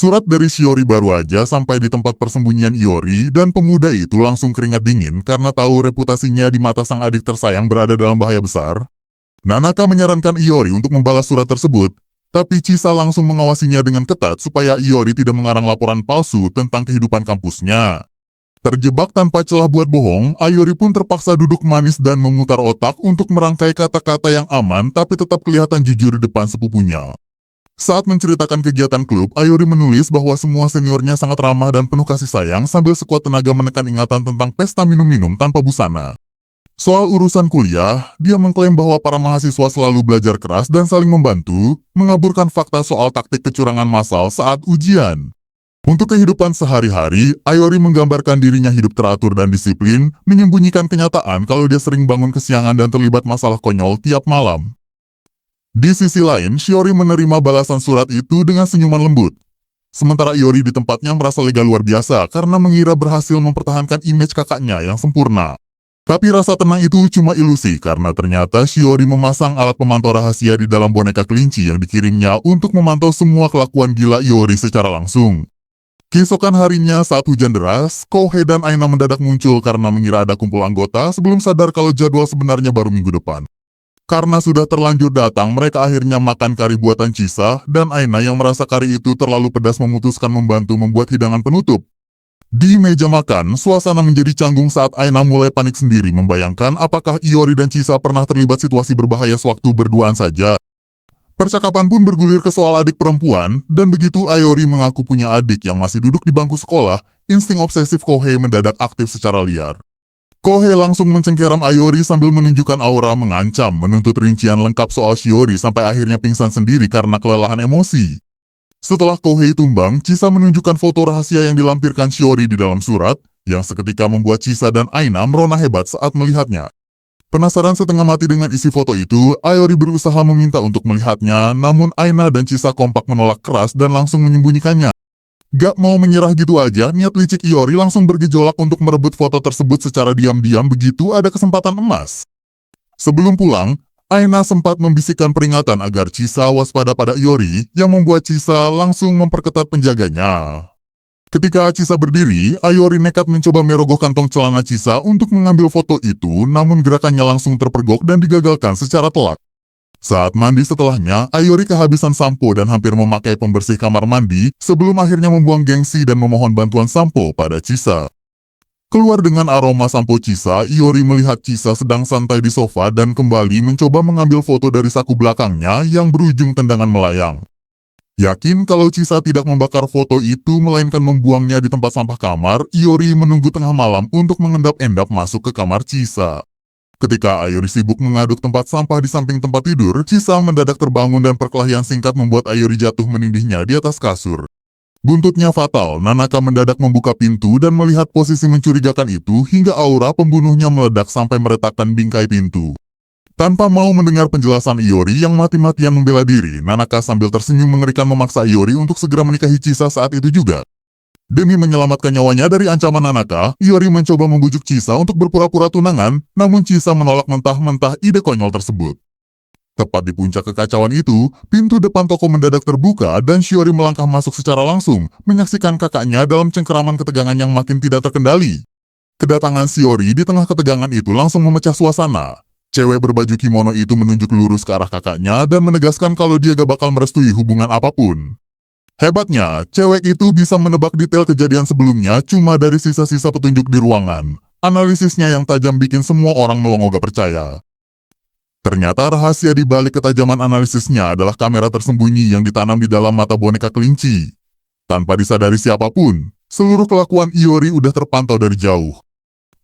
Surat dari Shiori baru aja sampai di tempat persembunyian Iori dan pemuda itu langsung keringat dingin karena tahu reputasinya di mata sang adik tersayang berada dalam bahaya besar. Nanaka menyarankan Iori untuk membalas surat tersebut, tapi Chisa langsung mengawasinya dengan ketat supaya Iori tidak mengarang laporan palsu tentang kehidupan kampusnya. Terjebak tanpa celah buat bohong, Iori pun terpaksa duduk manis dan memutar otak untuk merangkai kata-kata yang aman tapi tetap kelihatan jujur di depan sepupunya. Saat menceritakan kegiatan klub, Iori menulis bahwa semua seniornya sangat ramah dan penuh kasih sayang sambil sekuat tenaga menekan ingatan tentang pesta minum-minum tanpa busana. Soal urusan kuliah, dia mengklaim bahwa para mahasiswa selalu belajar keras dan saling membantu, mengaburkan fakta soal taktik kecurangan massal saat ujian. Untuk kehidupan sehari-hari, Iori menggambarkan dirinya hidup teratur dan disiplin, menyembunyikan kenyataan kalau dia sering bangun kesiangan dan terlibat masalah konyol tiap malam. Di sisi lain, Shiori menerima balasan surat itu dengan senyuman lembut. Sementara Iori di tempatnya merasa lega luar biasa karena mengira berhasil mempertahankan image kakaknya yang sempurna. Tapi rasa tenang itu cuma ilusi karena ternyata Shiori memasang alat pemantau rahasia di dalam boneka kelinci yang dikirimnya untuk memantau semua kelakuan gila Iori secara langsung. Keesokan harinya saat hujan deras, Kouhei dan Aina mendadak muncul karena mengira ada kumpul anggota sebelum sadar kalau jadwal sebenarnya baru minggu depan. Karena sudah terlanjur datang, mereka akhirnya makan kari buatan Chisa, dan Aina yang merasa kari itu terlalu pedas memutuskan membantu membuat hidangan penutup. Di meja makan, suasana menjadi canggung saat Aina mulai panik sendiri membayangkan apakah Iori dan Chisa pernah terlibat situasi berbahaya sewaktu berduaan saja. Percakapan pun bergulir ke soal adik perempuan, dan begitu Iori mengaku punya adik yang masih duduk di bangku sekolah, insting obsesif Kouhei mendadak aktif secara liar. Kouhei langsung mencengkeram Iori sambil menunjukkan aura mengancam, menuntut rincian lengkap soal Shiori sampai akhirnya pingsan sendiri karena kelelahan emosi. Setelah Kouhei tumbang, Chisa menunjukkan foto rahasia yang dilampirkan Shiori di dalam surat, yang seketika membuat Chisa dan Aina merona hebat saat melihatnya. Penasaran setengah mati dengan isi foto itu, Iori berusaha meminta untuk melihatnya, namun Aina dan Chisa kompak menolak keras dan langsung menyembunyikannya. Gak mau menyerah gitu aja, niat licik Iori langsung bergejolak untuk merebut foto tersebut secara diam-diam begitu ada kesempatan emas. Sebelum pulang, Aina sempat membisikkan peringatan agar Chisa waspada pada Iori, yang membuat Chisa langsung memperketat penjaganya. Ketika Chisa berdiri, Iori nekat mencoba merogoh kantong celana Chisa untuk mengambil foto itu, namun gerakannya langsung terpergok dan digagalkan secara telak. Saat mandi setelahnya, Iori kehabisan sampo dan hampir memakai pembersih kamar mandi sebelum akhirnya membuang gengsi dan memohon bantuan sampo pada Chisa. Keluar dengan aroma sampo Chisa, Iori melihat Chisa sedang santai di sofa dan kembali mencoba mengambil foto dari saku belakangnya yang berujung tendangan melayang. Yakin kalau Chisa tidak membakar foto itu melainkan membuangnya di tempat sampah kamar, Iori menunggu tengah malam untuk mengendap-endap masuk ke kamar Chisa. Ketika Iori sibuk mengaduk tempat sampah di samping tempat tidur, Chisa mendadak terbangun dan perkelahian singkat membuat Iori jatuh menindihnya di atas kasur. Buntutnya fatal, Nanaka mendadak membuka pintu dan melihat posisi mencurigakan itu hingga aura pembunuhnya meledak sampai meretakkan bingkai pintu. Tanpa mau mendengar penjelasan Iori yang mati-matian membela diri, Nanaka sambil tersenyum mengerikan memaksa Iori untuk segera menikahi Chisa saat itu juga. Demi menyelamatkan nyawanya dari ancaman Nanaka, Iori mencoba membujuk Chisa untuk berpura-pura tunangan, namun Chisa menolak mentah-mentah ide konyol tersebut. Tepat di puncak kekacauan itu, pintu depan toko mendadak terbuka dan Shiori melangkah masuk secara langsung, menyaksikan kakaknya dalam cengkeraman ketegangan yang makin tidak terkendali. Kedatangan Shiori di tengah ketegangan itu langsung memecah suasana. Cewek berbaju kimono itu menunjuk lurus ke arah kakaknya dan menegaskan kalau dia gak bakal merestui hubungan apapun. Hebatnya, cewek itu bisa menebak detail kejadian sebelumnya cuma dari sisa-sisa petunjuk di ruangan. Analisisnya yang tajam bikin semua orang melongo gak percaya. Ternyata rahasia di balik ketajaman analisisnya adalah kamera tersembunyi yang ditanam di dalam mata boneka kelinci. Tanpa disadari siapapun, seluruh kelakuan Iori udah terpantau dari jauh.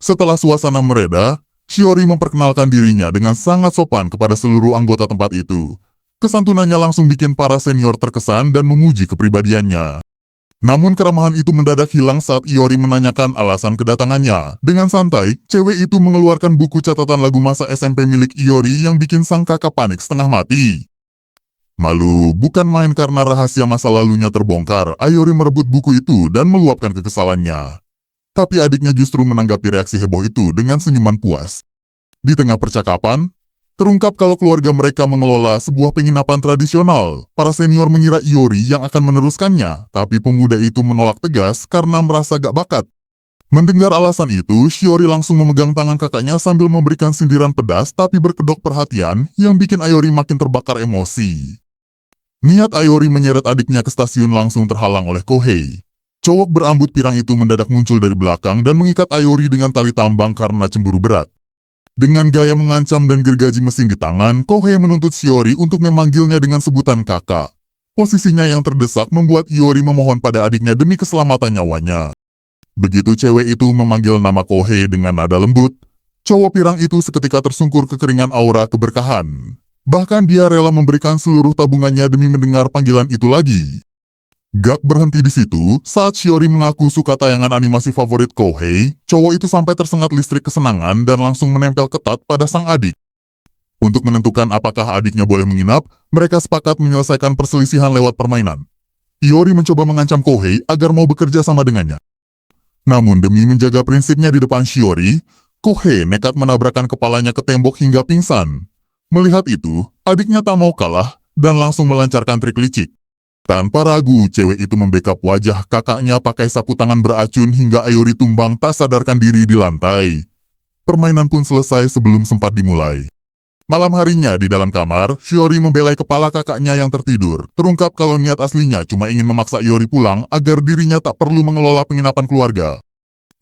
Setelah suasana mereda, Shiori memperkenalkan dirinya dengan sangat sopan kepada seluruh anggota tempat itu. Kesantunannya langsung bikin para senior terkesan dan memuji kepribadiannya. Namun keramahan itu mendadak hilang saat Iori menanyakan alasan kedatangannya. Dengan santai, cewek itu mengeluarkan buku catatan lagu masa SMP milik Iori yang bikin sang kakak panik setengah mati. Malu bukan main karena rahasia masa lalunya terbongkar, Iori merebut buku itu dan meluapkan kekesalannya. Tapi adiknya justru menanggapi reaksi heboh itu dengan senyuman puas. Di tengah percakapan, Terungkap kalau keluarga mereka mengelola sebuah penginapan tradisional. Para senior mengira Iori yang akan meneruskannya, tapi pemuda itu menolak tegas karena merasa gak bakat. Mendengar alasan itu, Shiori langsung memegang tangan kakaknya sambil memberikan sindiran pedas tapi berkedok perhatian yang bikin Iori makin terbakar emosi. Niat Iori menyeret adiknya ke stasiun langsung terhalang oleh Kohei. Cowok berambut pirang itu mendadak muncul dari belakang dan mengikat Iori dengan tali tambang karena cemburu berat. Dengan gaya mengancam dan gergaji mesin di tangan, Kohei menuntut Shiori untuk memanggilnya dengan sebutan kakak. Posisinya yang terdesak membuat Iori memohon pada adiknya demi keselamatan nyawanya. Begitu cewek itu memanggil nama Kohei dengan nada lembut, cowok pirang itu seketika tersungkur kekeringan aura keberkahan. Bahkan dia rela memberikan seluruh tabungannya demi mendengar panggilan itu lagi. Gak berhenti di situ, saat Shiori mengaku suka tayangan animasi favorit Kohei, cowok itu sampai tersengat listrik kesenangan dan langsung menempel ketat pada sang adik. Untuk menentukan apakah adiknya boleh menginap, mereka sepakat menyelesaikan perselisihan lewat permainan. Iori mencoba mengancam Kohei agar mau bekerja sama dengannya. Namun demi menjaga prinsipnya di depan Shiori, Kohei nekat menabrakkan kepalanya ke tembok hingga pingsan. Melihat itu, adiknya tak mau kalah dan langsung melancarkan trik licik. Tanpa ragu, cewek itu membekap wajah kakaknya pakai sapu tangan beracun hingga Iori tumbang tak sadarkan diri di lantai. Permainan pun selesai sebelum sempat dimulai. Malam harinya di dalam kamar, Shiori membelai kepala kakaknya yang tertidur. Terungkap kalau niat aslinya cuma ingin memaksa Iori pulang agar dirinya tak perlu mengelola penginapan keluarga.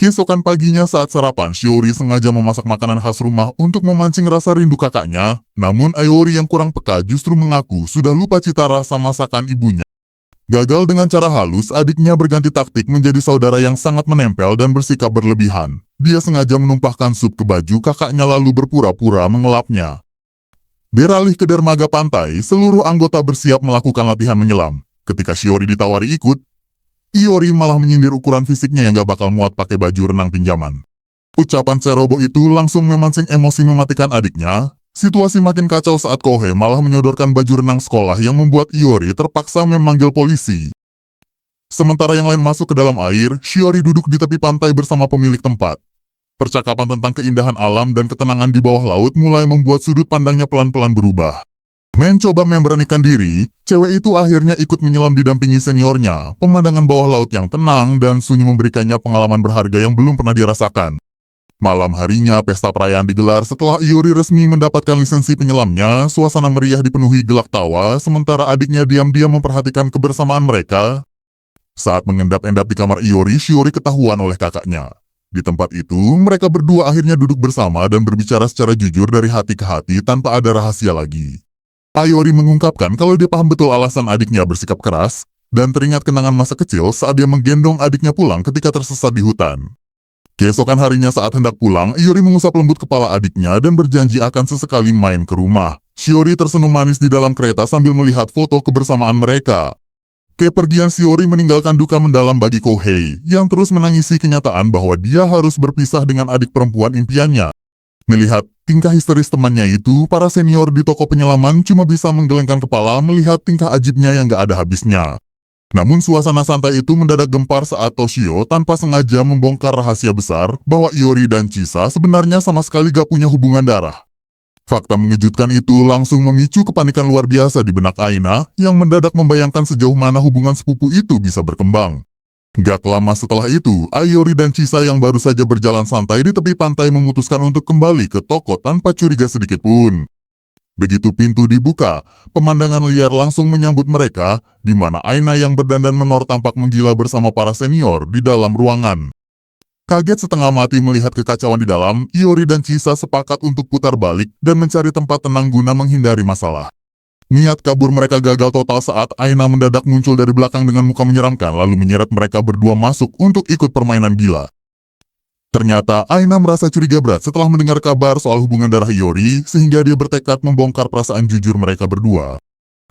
Keesokan paginya saat sarapan, Shiori sengaja memasak makanan khas rumah untuk memancing rasa rindu kakaknya. Namun Iori yang kurang peka justru mengaku sudah lupa cita rasa masakan ibunya. Gagal dengan cara halus, adiknya berganti taktik menjadi saudara yang sangat menempel dan bersikap berlebihan. Dia sengaja menumpahkan sup ke baju kakaknya lalu berpura-pura mengelapnya. Beralih ke dermaga pantai, seluruh anggota bersiap melakukan latihan menyelam. Ketika Shiori ditawari ikut, Iori malah menyindir ukuran fisiknya yang gak bakal muat pakai baju renang pinjaman. Ucapan ceroboh itu langsung memancing emosi mematikan adiknya. Situasi makin kacau saat Kohei malah menyodorkan baju renang sekolah yang membuat Iori terpaksa memanggil polisi. Sementara yang lain masuk ke dalam air, Shiori duduk di tepi pantai bersama pemilik tempat. Percakapan tentang keindahan alam dan ketenangan di bawah laut mulai membuat sudut pandangnya pelan-pelan berubah. Mencoba memberanikan diri, cewek itu akhirnya ikut menyelam didampingi seniornya. Pemandangan bawah laut yang tenang dan sunyi memberikannya pengalaman berharga yang belum pernah dirasakan. Malam harinya, pesta perayaan digelar setelah Iori resmi mendapatkan lisensi penyelamnya. Suasana meriah dipenuhi gelak tawa, sementara adiknya diam-diam memperhatikan kebersamaan mereka. Saat mengendap-endap di kamar Iori, Shiori ketahuan oleh kakaknya. Di tempat itu, mereka berdua akhirnya duduk bersama dan berbicara secara jujur dari hati ke hati tanpa ada rahasia lagi. Iori mengungkapkan kalau dia paham betul alasan adiknya bersikap keras, dan teringat kenangan masa kecil saat dia menggendong adiknya pulang ketika tersesat di hutan. Keesokan harinya saat hendak pulang, Iori mengusap lembut kepala adiknya dan berjanji akan sesekali main ke rumah. Shiori tersenyum manis di dalam kereta sambil melihat foto kebersamaan mereka. Kepergian Shiori meninggalkan duka mendalam bagi Kohei, yang terus menangisi kenyataan bahwa dia harus berpisah dengan adik perempuan impiannya. Melihat tingkah histeris temannya itu, para senior di toko penyelaman cuma bisa menggelengkan kepala melihat tingkah ajibnya yang gak ada habisnya. Namun suasana santai itu mendadak gempar saat Toshio tanpa sengaja membongkar rahasia besar bahwa Iori dan Chisa sebenarnya sama sekali gak punya hubungan darah. Fakta mengejutkan itu langsung memicu kepanikan luar biasa di benak Aina yang mendadak membayangkan sejauh mana hubungan sepupu itu bisa berkembang. Gak lama setelah itu, Iori dan Chisa yang baru saja berjalan santai di tepi pantai memutuskan untuk kembali ke toko tanpa curiga sedikit pun. Begitu pintu dibuka, pemandangan liar langsung menyambut mereka, di mana Aina yang berdandan menor tampak menggila bersama para senior di dalam ruangan. Kaget setengah mati melihat kekacauan di dalam, Iori dan Chisa sepakat untuk putar balik dan mencari tempat tenang guna menghindari masalah. Niat kabur mereka gagal total saat Aina mendadak muncul dari belakang dengan muka menyeramkan lalu menyeret mereka berdua masuk untuk ikut permainan gila. Ternyata Aina merasa curiga berat setelah mendengar kabar soal hubungan darah Iori, sehingga dia bertekad membongkar perasaan jujur mereka berdua.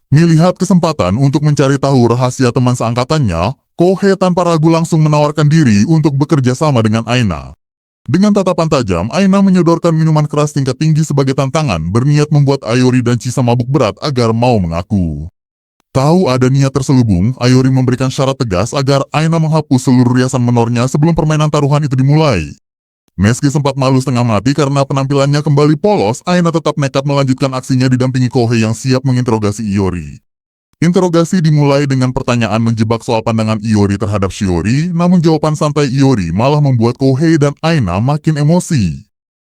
Melihat kesempatan untuk mencari tahu rahasia teman seangkatannya, Kohei tanpa ragu langsung menawarkan diri untuk bekerja sama dengan Aina. Dengan tatapan tajam, Aina menyodorkan minuman keras tingkat tinggi sebagai tantangan, berniat membuat Iori dan Chisa mabuk berat agar mau mengaku. Tahu ada niat terselubung, Iori memberikan syarat tegas agar Aina menghapus seluruh riasan menornya sebelum permainan taruhan itu dimulai. Meski sempat malu setengah mati karena penampilannya kembali polos, Aina tetap nekat melanjutkan aksinya didampingi Kohei yang siap menginterogasi Iori. Interogasi dimulai dengan pertanyaan menjebak soal pandangan Iori terhadap Shiori, namun jawaban santai Iori malah membuat Kohei dan Aina makin emosi.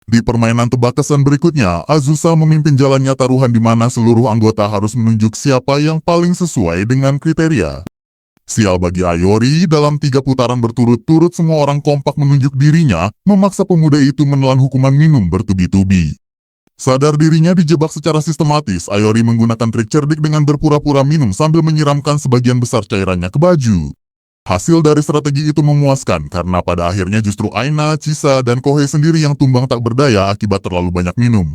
Di permainan tebak kesan berikutnya, Azusa memimpin jalannya taruhan di mana seluruh anggota harus menunjuk siapa yang paling sesuai dengan kriteria. Sial bagi Iori, dalam 3 putaran berturut-turut semua orang kompak menunjuk dirinya, memaksa pemuda itu menelan hukuman minum bertubi-tubi. Sadar dirinya dijebak secara sistematis, Iori menggunakan trik cerdik dengan berpura-pura minum sambil menyiramkan sebagian besar cairannya ke baju. Hasil dari strategi itu memuaskan karena pada akhirnya justru Aina, Chisa, dan Kohei sendiri yang tumbang tak berdaya akibat terlalu banyak minum.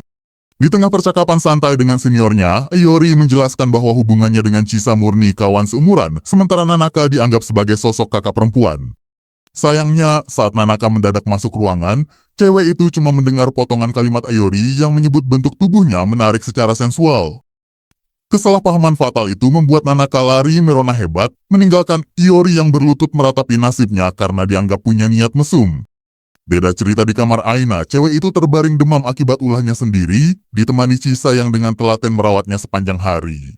Di tengah percakapan santai dengan seniornya, Iori menjelaskan bahwa hubungannya dengan Chisa murni kawan seumuran, sementara Nanaka dianggap sebagai sosok kakak perempuan. Sayangnya, saat Nanaka mendadak masuk ruangan, cewek itu cuma mendengar potongan kalimat Iori yang menyebut bentuk tubuhnya menarik secara sensual. Kesalahpahaman fatal itu membuat Nanaka lari merona hebat, meninggalkan Iori yang berlutut meratapi nasibnya karena dianggap punya niat mesum. Beda cerita di kamar Aina, cewek itu terbaring demam akibat ulahnya sendiri, ditemani Chisa yang dengan telaten merawatnya sepanjang hari.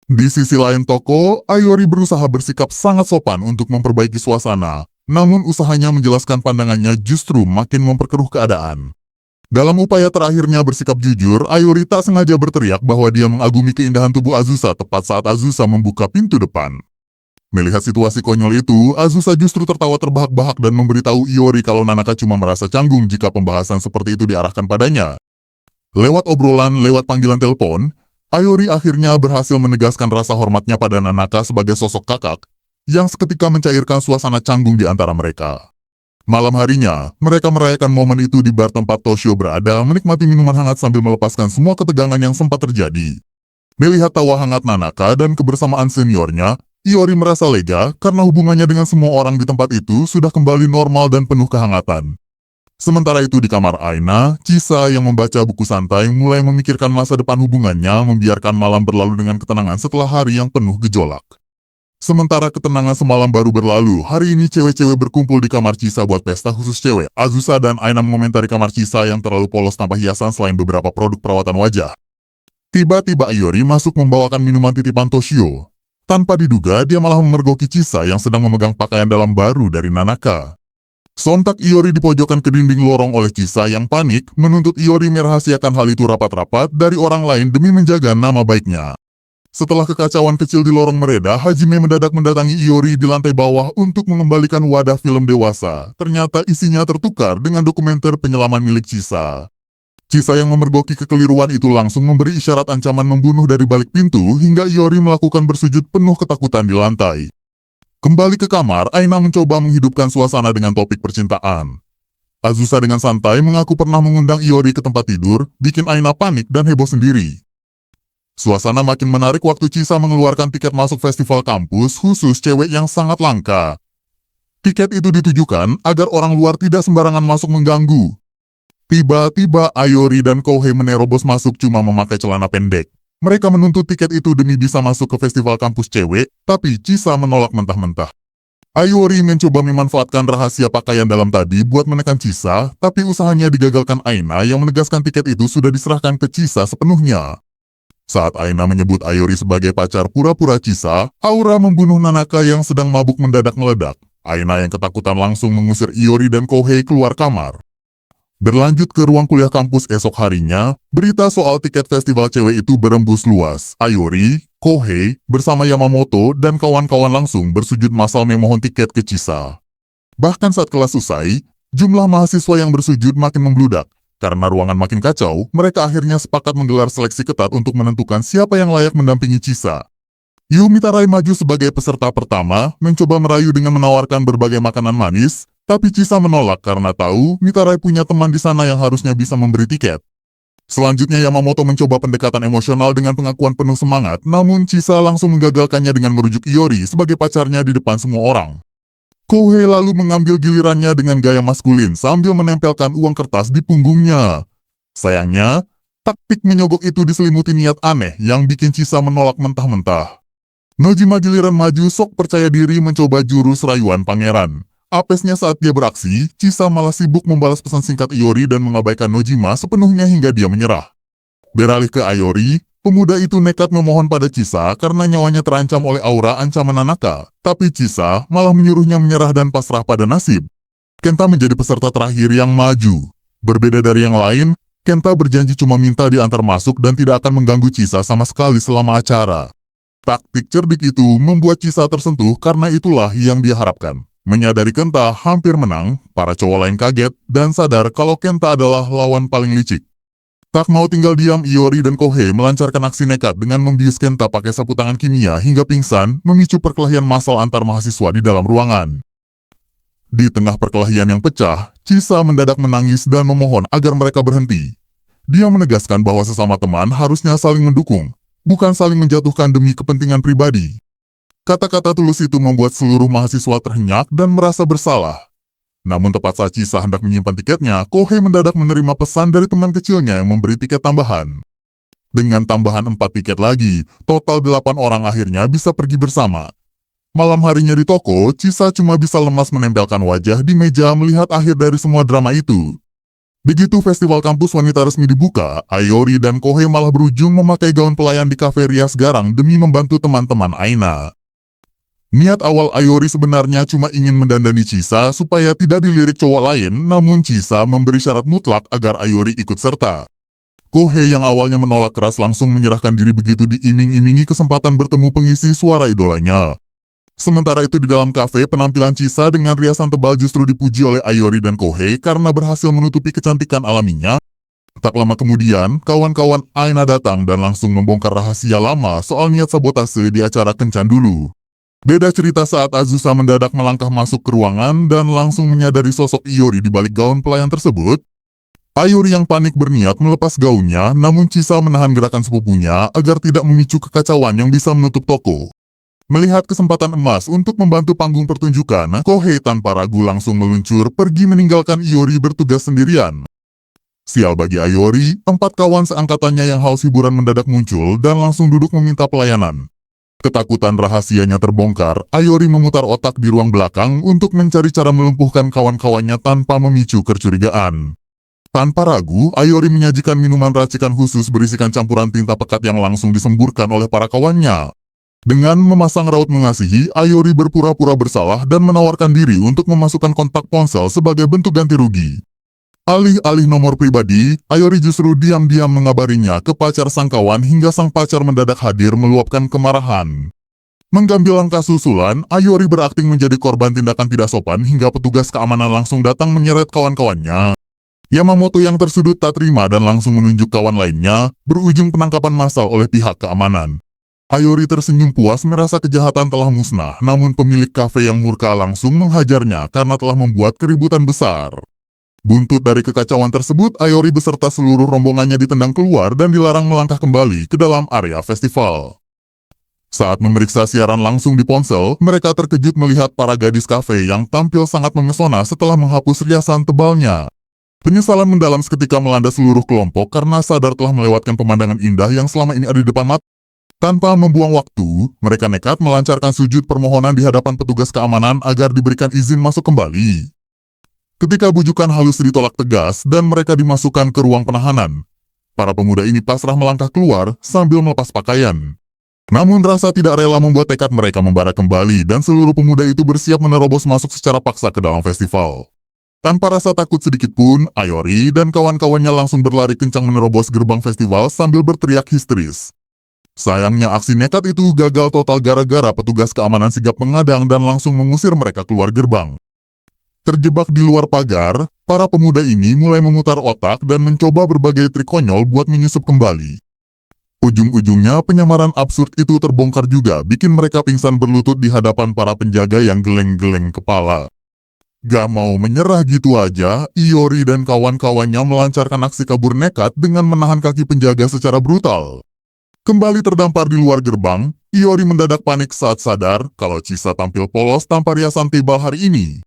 Di sisi lain toko, Iori berusaha bersikap sangat sopan untuk memperbaiki suasana, namun usahanya menjelaskan pandangannya justru makin memperkeruh keadaan. Dalam upaya terakhirnya bersikap jujur, Iori tak sengaja berteriak bahwa dia mengagumi keindahan tubuh Azusa tepat saat Azusa membuka pintu depan. Melihat situasi konyol itu, Azusa justru tertawa terbahak-bahak dan memberitahu Iori kalau Nanaka cuma merasa canggung jika pembahasan seperti itu diarahkan padanya. Lewat obrolan lewat panggilan telepon, Iori akhirnya berhasil menegaskan rasa hormatnya pada Nanaka sebagai sosok kakak, yang seketika mencairkan suasana canggung di antara mereka. Malam harinya, mereka merayakan momen itu di bar tempat Toshio berada, menikmati minuman hangat sambil melepaskan semua ketegangan yang sempat terjadi. Melihat tawa hangat Nanaka dan kebersamaan seniornya, Iori merasa lega karena hubungannya dengan semua orang di tempat itu sudah kembali normal dan penuh kehangatan. Sementara itu di kamar Aina, Chisa yang membaca buku santai mulai memikirkan masa depan hubungannya, membiarkan malam berlalu dengan ketenangan setelah hari yang penuh gejolak. Sementara ketenangan semalam baru berlalu, hari ini cewek-cewek berkumpul di kamar Chisa buat pesta khusus cewek. Azusa dan Aina mengomentari kamar Chisa yang terlalu polos tanpa hiasan selain beberapa produk perawatan wajah. Tiba-tiba Iori masuk membawakan minuman titipan Toshio. Tanpa diduga, dia malah memergoki Chisa yang sedang memegang pakaian dalam baru dari Nanaka. Sontak Iori dipojokkan ke dinding lorong oleh Chisa yang panik, menuntut Iori merahasiakan hal itu rapat-rapat dari orang lain demi menjaga nama baiknya. Setelah kekacauan kecil di lorong mereda, Hajime mendadak mendatangi Iori di lantai bawah untuk mengembalikan wadah film dewasa. Ternyata isinya tertukar dengan dokumenter penyelaman milik Chisa. Chisa yang memergoki kekeliruan itu langsung memberi isyarat ancaman membunuh dari balik pintu hingga Iori melakukan bersujud penuh ketakutan di lantai. Kembali ke kamar, Aina mencoba menghidupkan suasana dengan topik percintaan. Azusa dengan santai mengaku pernah mengundang Iori ke tempat tidur, bikin Aina panik dan heboh sendiri. Suasana makin menarik waktu Chisa mengeluarkan tiket masuk festival kampus khusus cewek yang sangat langka. Tiket itu ditujukan agar orang luar tidak sembarangan masuk mengganggu. Tiba-tiba Iori dan Kohei menerobos masuk cuma memakai celana pendek. Mereka menuntut tiket itu demi bisa masuk ke festival kampus cewek, tapi Chisa menolak mentah-mentah. Iori mencoba memanfaatkan rahasia pakaian dalam tadi buat menekan Chisa, tapi usahanya digagalkan Aina yang menegaskan tiket itu sudah diserahkan ke Chisa sepenuhnya. Saat Aina menyebut Iori sebagai pacar pura-pura Chisa, aura membunuh Nanaka yang sedang mabuk mendadak meledak. Aina yang ketakutan langsung mengusir Iori dan Kohei keluar kamar. Berlanjut ke ruang kuliah kampus esok harinya, berita soal tiket festival cewek itu berembus luas. Iori, Kohei, bersama Yamamoto dan kawan-kawan langsung bersujud massal memohon tiket ke Chisa. Bahkan saat kelas usai, jumlah mahasiswa yang bersujud makin membludak. Karena ruangan makin kacau, mereka akhirnya sepakat menggelar seleksi ketat untuk menentukan siapa yang layak mendampingi Chisa. Yu Mitarai maju sebagai peserta pertama, mencoba merayu dengan menawarkan berbagai makanan manis, tapi Chisa menolak karena tahu Mitarai punya teman di sana yang harusnya bisa memberi tiket. Selanjutnya Yamamoto mencoba pendekatan emosional dengan pengakuan penuh semangat, namun Chisa langsung menggagalkannya dengan merujuk Iori sebagai pacarnya di depan semua orang. Kohei lalu mengambil gilirannya dengan gaya maskulin sambil menempelkan uang kertas di punggungnya. Sayangnya, taktik menyogok itu diselimuti niat aneh yang bikin Chisa menolak mentah-mentah. Nojima giliran maju sok percaya diri mencoba jurus rayuan pangeran. Apesnya saat dia beraksi, Chisa malah sibuk membalas pesan singkat Iori dan mengabaikan Nojima sepenuhnya hingga dia menyerah. Beralih ke Iori, pemuda itu nekat memohon pada Chisa karena nyawanya terancam oleh aura ancaman Nanaka. Tapi Chisa malah menyuruhnya menyerah dan pasrah pada nasib. Kenta menjadi peserta terakhir yang maju. Berbeda dari yang lain, Kenta berjanji cuma minta diantar masuk dan tidak akan mengganggu Chisa sama sekali selama acara. Taktik cerdik itu membuat Chisa tersentuh karena itulah yang dia harapkan. Menyadari Kenta hampir menang, para cowok lain kaget dan sadar kalau Kenta adalah lawan paling licik. Tak mau tinggal diam, Iori dan Kohei melancarkan aksi nekat dengan membius Kenta pakai sapu tangan kimia hingga pingsan, memicu perkelahian massal antar mahasiswa di dalam ruangan. Di tengah perkelahian yang pecah, Chisa mendadak menangis dan memohon agar mereka berhenti. Dia menegaskan bahwa sesama teman harusnya saling mendukung, bukan saling menjatuhkan demi kepentingan pribadi. Kata-kata tulus itu membuat seluruh mahasiswa terhenyak dan merasa bersalah. Namun tepat saat Chisa hendak menyimpan tiketnya, Kohei mendadak menerima pesan dari teman kecilnya yang memberi tiket tambahan. Dengan tambahan 4 tiket lagi, total 8 orang akhirnya bisa pergi bersama. Malam harinya di toko, Chisa cuma bisa lemas menempelkan wajah di meja melihat akhir dari semua drama itu. Begitu festival kampus wanita resmi dibuka, Iori dan Kohei malah berujung memakai gaun pelayan di kafe rias garang demi membantu teman-teman Aina. Niat awal Iori sebenarnya cuma ingin mendandani Chisa supaya tidak dilirik cowok lain, namun Chisa memberi syarat mutlak agar Iori ikut serta. Kohei yang awalnya menolak keras langsung menyerahkan diri begitu diiming-imingi kesempatan bertemu pengisi suara idolanya. Sementara itu di dalam kafe, penampilan Chisa dengan riasan tebal justru dipuji oleh Iori dan Kohei karena berhasil menutupi kecantikan alaminya. Tak lama kemudian, kawan-kawan Aina datang dan langsung membongkar rahasia lama soal niat sabotase di acara kencan dulu. Beda cerita saat Azusa mendadak melangkah masuk ke ruangan dan langsung menyadari sosok Iori di balik gaun pelayan tersebut. Iori yang panik berniat melepas gaunnya, namun Chisa menahan gerakan sepupunya agar tidak memicu kekacauan yang bisa menutup toko. Melihat kesempatan emas untuk membantu panggung pertunjukan, Kohei tanpa ragu langsung meluncur pergi meninggalkan Iori bertugas sendirian. Sial bagi Iori, 4 kawan seangkatannya yang haus hiburan mendadak muncul dan langsung duduk meminta pelayanan. Ketakutan rahasianya terbongkar, Iori memutar otak di ruang belakang untuk mencari cara melumpuhkan kawan-kawannya tanpa memicu kecurigaan. Tanpa ragu, Iori menyajikan minuman racikan khusus berisikan campuran tinta pekat yang langsung disemburkan oleh para kawannya. Dengan memasang raut mengasihi, Iori berpura-pura bersalah dan menawarkan diri untuk memasukkan kontak ponsel sebagai bentuk ganti rugi. Alih-alih nomor pribadi, Iori justru diam-diam mengabarinya ke pacar sang kawan hingga sang pacar mendadak hadir meluapkan kemarahan. Mengambil langkah susulan, Iori berakting menjadi korban tindakan tidak sopan hingga petugas keamanan langsung datang menyeret kawan-kawannya. Yamamoto yang tersudut tak terima dan langsung menunjuk kawan lainnya, berujung penangkapan massal oleh pihak keamanan. Iori tersenyum puas merasa kejahatan telah musnah, namun pemilik kafe yang murka langsung menghajarnya karena telah membuat keributan besar. Buntut dari kekacauan tersebut, Iori beserta seluruh rombongannya ditendang keluar dan dilarang melangkah kembali ke dalam area festival. Saat memeriksa siaran langsung di ponsel, mereka terkejut melihat para gadis kafe yang tampil sangat memesona setelah menghapus riasan tebalnya. Penyesalan mendalam seketika melanda seluruh kelompok karena sadar telah melewatkan pemandangan indah yang selama ini ada di depan mata. Tanpa membuang waktu, mereka nekat melancarkan sujud permohonan di hadapan petugas keamanan agar diberikan izin masuk kembali. Ketika bujukan halus ditolak tegas dan mereka dimasukkan ke ruang penahanan, para pemuda ini pasrah melangkah keluar sambil melepas pakaian. Namun rasa tidak rela membuat tekad mereka membara kembali dan seluruh pemuda itu bersiap menerobos masuk secara paksa ke dalam festival. Tanpa rasa takut sedikit pun, Iori dan kawan-kawannya langsung berlari kencang menerobos gerbang festival sambil berteriak histeris. Sayangnya aksi nekat itu gagal total gara-gara petugas keamanan sigap mengadang dan langsung mengusir mereka keluar gerbang. Terjebak di luar pagar, para pemuda ini mulai memutar otak dan mencoba berbagai trik konyol buat menyusup kembali. Ujung-ujungnya penyamaran absurd itu terbongkar juga bikin mereka pingsan berlutut di hadapan para penjaga yang geleng-geleng kepala. Gak mau menyerah gitu aja, Iori dan kawan-kawannya melancarkan aksi kabur nekat dengan menahan kaki penjaga secara brutal. Kembali terdampar di luar gerbang, Iori mendadak panik saat sadar kalau Chisa tampil polos tanpa riasan tebal hari ini.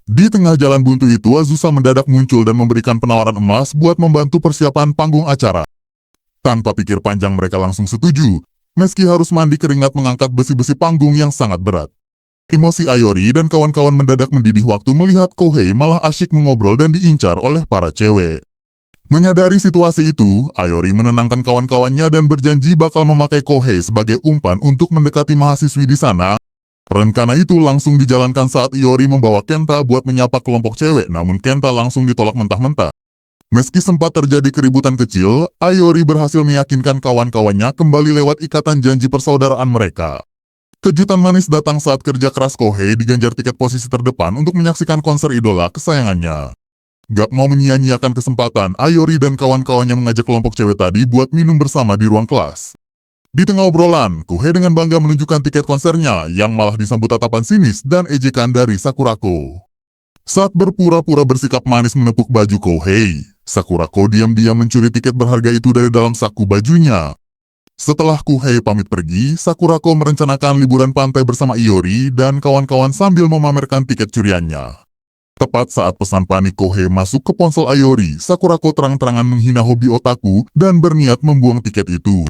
Di tengah jalan buntu itu, Azusa mendadak muncul dan memberikan penawaran emas buat membantu persiapan panggung acara. Tanpa pikir panjang mereka langsung setuju, meski harus mandi keringat mengangkat besi-besi panggung yang sangat berat. Emosi Ayori dan kawan-kawan mendadak mendidih waktu melihat Kohei malah asyik mengobrol dan diincar oleh para cewek. Menyadari situasi itu, Ayori menenangkan kawan-kawannya dan berjanji bakal memakai Kohei sebagai umpan untuk mendekati mahasiswi di sana. Rencana itu langsung dijalankan saat Iori membawa Kenta buat menyapa kelompok cewek, namun Kenta langsung ditolak mentah-mentah. Meski sempat terjadi keributan kecil, Ayori berhasil meyakinkan kawan-kawannya kembali lewat ikatan janji persaudaraan mereka. Kejutan manis datang saat kerja keras Kohei diganjar tiket posisi terdepan untuk menyaksikan konser idola kesayangannya. Gak mau menyia-nyiakan kesempatan, Ayori dan kawan-kawannya mengajak kelompok cewek tadi buat minum bersama di ruang kelas. Di tengah obrolan, Kohei dengan bangga menunjukkan tiket konsernya yang malah disambut tatapan sinis dan ejekan dari Sakurako. Saat berpura-pura bersikap manis menepuk baju Kohei, Sakurako diam-diam mencuri tiket berharga itu dari dalam saku bajunya. Setelah Kohei pamit pergi, Sakurako merencanakan liburan pantai bersama Iori dan kawan-kawan sambil memamerkan tiket curiannya. Tepat saat pesan panik Kohei masuk ke ponsel Iori, Sakurako terang-terangan menghina hobi otaku dan berniat membuang tiket itu.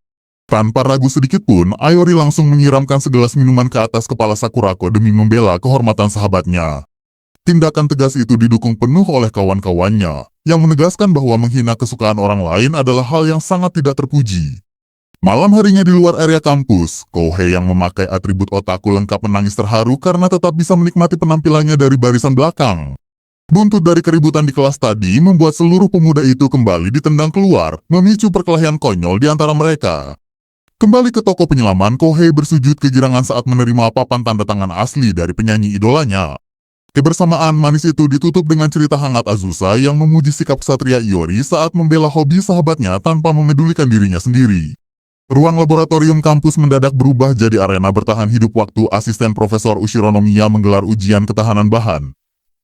Tanpa ragu sedikit pun, Iori langsung menyiramkan segelas minuman ke atas kepala Sakurako demi membela kehormatan sahabatnya. Tindakan tegas itu didukung penuh oleh kawan-kawannya, yang menegaskan bahwa menghina kesukaan orang lain adalah hal yang sangat tidak terpuji. Malam harinya di luar area kampus, Kohei yang memakai atribut otaku lengkap menangis terharu karena tetap bisa menikmati penampilannya dari barisan belakang. Buntut dari keributan di kelas tadi membuat seluruh pemuda itu kembali ditendang keluar, memicu perkelahian konyol di antara mereka. Kembali ke toko penyelaman, Kohei bersujud kegirangan saat menerima papan tanda tangan asli dari penyanyi idolanya. Kebersamaan manis itu ditutup dengan cerita hangat Azusa yang memuji sikap Satria Iori saat membela hobi sahabatnya tanpa memedulikan dirinya sendiri. Ruang laboratorium kampus mendadak berubah jadi arena bertahan hidup waktu asisten Profesor Ushironomiya menggelar ujian ketahanan bahan.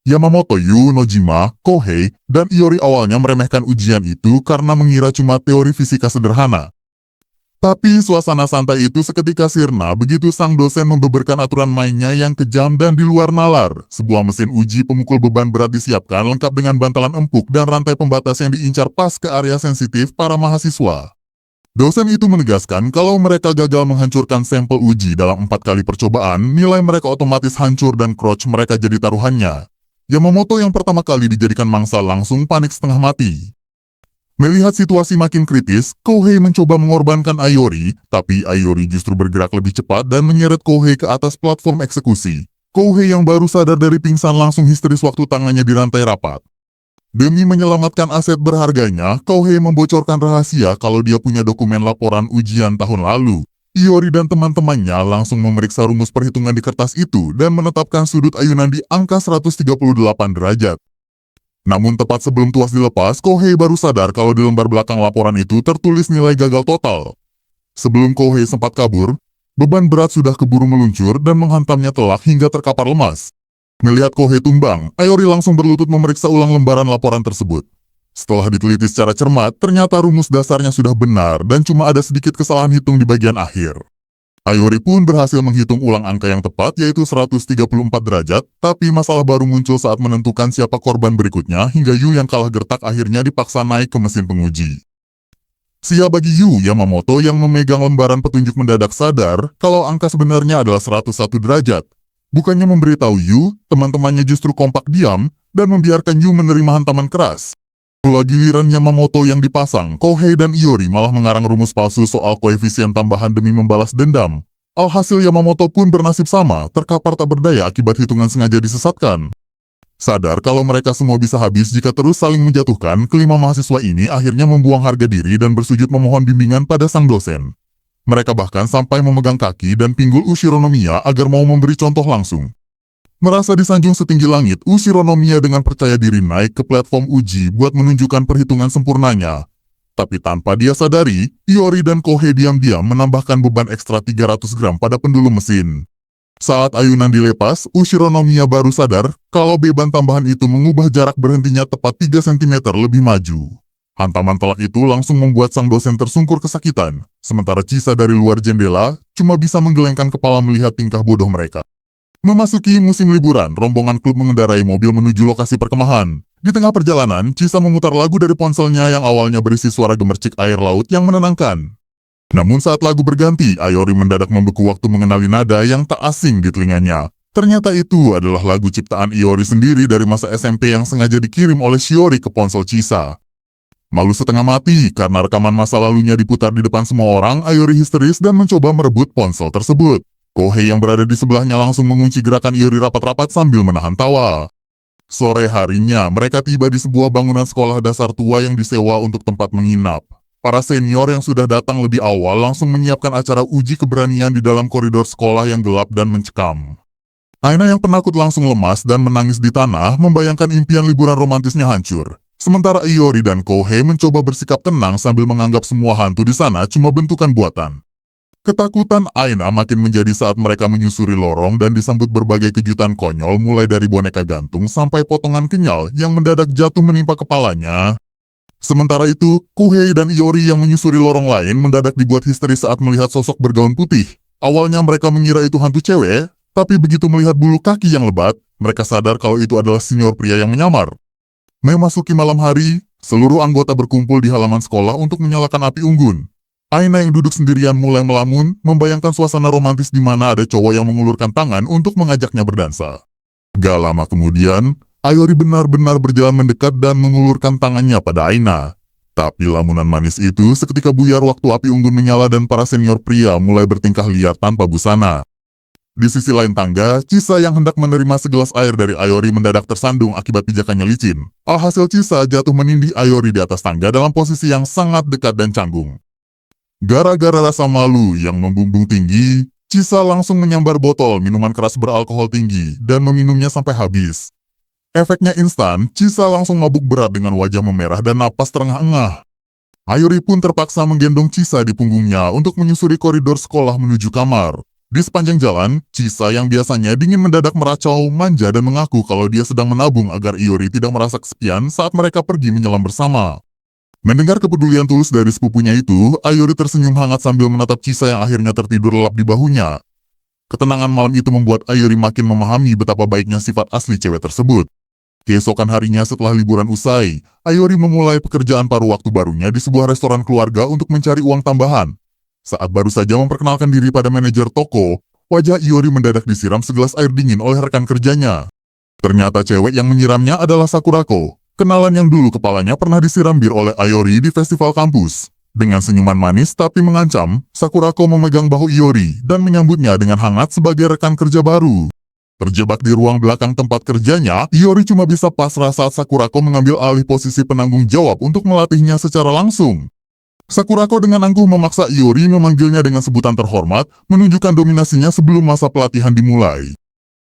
Yamamoto, Yu, Nojima, Kohei, dan Iori awalnya meremehkan ujian itu karena mengira cuma teori fisika sederhana. Tapi suasana santai itu seketika sirna begitu sang dosen membeberkan aturan mainnya yang kejam dan di luar nalar. Sebuah mesin uji pemukul beban berat disiapkan lengkap dengan bantalan empuk dan rantai pembatas yang diincar pas ke area sensitif para mahasiswa. Dosen itu menegaskan kalau mereka gagal menghancurkan sampel uji dalam 4 kali percobaan, nilai mereka otomatis hancur dan crotch mereka jadi taruhannya. Yamamoto yang pertama kali dijadikan mangsa langsung panik setengah mati. Melihat situasi makin kritis, Kohei mencoba mengorbankan Ayori, tapi Ayori justru bergerak lebih cepat dan menyeret Kohei ke atas platform eksekusi. Kohei yang baru sadar dari pingsan langsung histeris waktu tangannya dirantai rapat. Demi menyelamatkan aset berharganya, Kohei membocorkan rahasia kalau dia punya dokumen laporan ujian tahun lalu. Iori dan teman-temannya langsung memeriksa rumus perhitungan di kertas itu dan menetapkan sudut ayunan di angka 138 derajat. Namun tepat sebelum tuas dilepas, Kohei baru sadar kalau di lembar belakang laporan itu tertulis nilai gagal total. Sebelum Kohei sempat kabur, beban berat sudah keburu meluncur dan menghantamnya telak hingga terkapar lemas. Melihat Kohei tumbang, Ayori langsung berlutut memeriksa ulang lembaran laporan tersebut. Setelah diteliti secara cermat, ternyata rumus dasarnya sudah benar dan cuma ada sedikit kesalahan hitung di bagian akhir. Ayori pun berhasil menghitung ulang angka yang tepat yaitu 134 derajat, tapi masalah baru muncul saat menentukan siapa korban berikutnya hingga Yu yang kalah gertak akhirnya dipaksa naik ke mesin penguji. Sia bagi Yu, Yamamoto yang memegang lembaran petunjuk mendadak sadar kalau angka sebenarnya adalah 101 derajat. Bukannya memberitahu Yu, teman-temannya justru kompak diam dan membiarkan Yu menerima hantaman keras. Pula giliran Yamamoto yang dipasang, Kohei dan Iori malah mengarang rumus palsu soal koefisien tambahan demi membalas dendam. Alhasil Yamamoto pun bernasib sama, terkapar tak berdaya akibat hitungan sengaja disesatkan. Sadar kalau mereka semua bisa habis jika terus saling menjatuhkan, kelima mahasiswa ini akhirnya membuang harga diri dan bersujud memohon bimbingan pada sang dosen. Mereka bahkan sampai memegang kaki dan pinggul Ushironomiya agar mau memberi contoh langsung. Merasa disanjung setinggi langit, Ushironomiya dengan percaya diri naik ke platform uji buat menunjukkan perhitungan sempurnanya. Tapi tanpa dia sadari, Iori dan Kohei diam-diam menambahkan beban ekstra 300 gram pada pendulum mesin. Saat ayunan dilepas, Ushironomiya baru sadar kalau beban tambahan itu mengubah jarak berhentinya tepat 3 cm lebih maju. Hantaman telak itu langsung membuat sang dosen tersungkur kesakitan, sementara Chisa dari luar jendela cuma bisa menggelengkan kepala melihat tingkah bodoh mereka. Memasuki musim liburan, rombongan klub mengendarai mobil menuju lokasi perkemahan. Di tengah perjalanan, Chisa memutar lagu dari ponselnya yang awalnya berisi suara gemercik air laut yang menenangkan. Namun saat lagu berganti, Ayori mendadak membeku waktu mengenali nada yang tak asing di telinganya. Ternyata itu adalah lagu ciptaan Iori sendiri dari masa SMP yang sengaja dikirim oleh Shiori ke ponsel Chisa. Malu setengah mati karena rekaman masa lalunya diputar di depan semua orang, Iori histeris dan mencoba merebut ponsel tersebut. Kohei yang berada di sebelahnya langsung mengunci gerakan Iori rapat-rapat sambil menahan tawa. Sore harinya, mereka tiba di sebuah bangunan sekolah dasar tua yang disewa untuk tempat menginap. Para senior yang sudah datang lebih awal langsung menyiapkan acara uji keberanian di dalam koridor sekolah yang gelap dan mencekam. Aina yang penakut langsung lemas dan menangis di tanah, membayangkan impian liburan romantisnya hancur. Sementara Iori dan Kohei mencoba bersikap tenang sambil menganggap semua hantu di sana cuma bentukan buatan. Ketakutan Aina makin menjadi saat mereka menyusuri lorong dan disambut berbagai kejutan konyol mulai dari boneka gantung sampai potongan kenyal yang mendadak jatuh menimpa kepalanya. Sementara itu, Kohei dan Iori yang menyusuri lorong lain mendadak dibuat histeris saat melihat sosok bergaun putih. Awalnya mereka mengira itu hantu cewek, tapi begitu melihat bulu kaki yang lebat, mereka sadar kalau itu adalah senior pria yang menyamar. Memasuki malam hari, seluruh anggota berkumpul di halaman sekolah untuk menyalakan api unggun. Aina yang duduk sendirian mulai melamun, membayangkan suasana romantis di mana ada cowok yang mengulurkan tangan untuk mengajaknya berdansa. Gak lama kemudian, Iori benar-benar berjalan mendekat dan mengulurkan tangannya pada Aina. Tapi lamunan manis itu seketika buyar waktu api unggun menyala dan para senior pria mulai bertingkah liar tanpa busana. Di sisi lain tangga, Chisa yang hendak menerima segelas air dari Iori mendadak tersandung akibat pijakannya licin. Alhasil Chisa jatuh menindih Iori di atas tangga dalam posisi yang sangat dekat dan canggung. Gara-gara rasa malu yang membumbung tinggi, Chisa langsung menyambar botol minuman keras beralkohol tinggi dan meminumnya sampai habis. Efeknya instan, Chisa langsung mabuk berat dengan wajah memerah dan napas terengah-engah. Iori pun terpaksa menggendong Chisa di punggungnya untuk menyusuri koridor sekolah menuju kamar. Di sepanjang jalan, Chisa yang biasanya dingin mendadak meracau, manja dan mengaku kalau dia sedang menabung agar Iori tidak merasa kesepian saat mereka pergi menyelam bersama. Mendengar kepedulian tulus dari sepupunya itu, Iori tersenyum hangat sambil menatap Chisa yang akhirnya tertidur lelap di bahunya. Ketenangan malam itu membuat Iori makin memahami betapa baiknya sifat asli cewek tersebut. Keesokan harinya setelah liburan usai, Iori memulai pekerjaan paruh waktu barunya di sebuah restoran keluarga untuk mencari uang tambahan. Saat baru saja memperkenalkan diri pada manajer toko, wajah Iori mendadak disiram segelas air dingin oleh rekan kerjanya. Ternyata cewek yang menyiramnya adalah Sakurako, kenalan yang dulu kepalanya pernah disiram bir oleh Iori di festival kampus. Dengan senyuman manis tapi mengancam, Sakurako memegang bahu Iori dan menyambutnya dengan hangat sebagai rekan kerja baru. Terjebak di ruang belakang tempat kerjanya, Iori cuma bisa pasrah saat Sakurako mengambil alih posisi penanggung jawab untuk melatihnya secara langsung. Sakurako dengan angkuh memaksa Iori memanggilnya dengan sebutan terhormat, menunjukkan dominasinya sebelum masa pelatihan dimulai.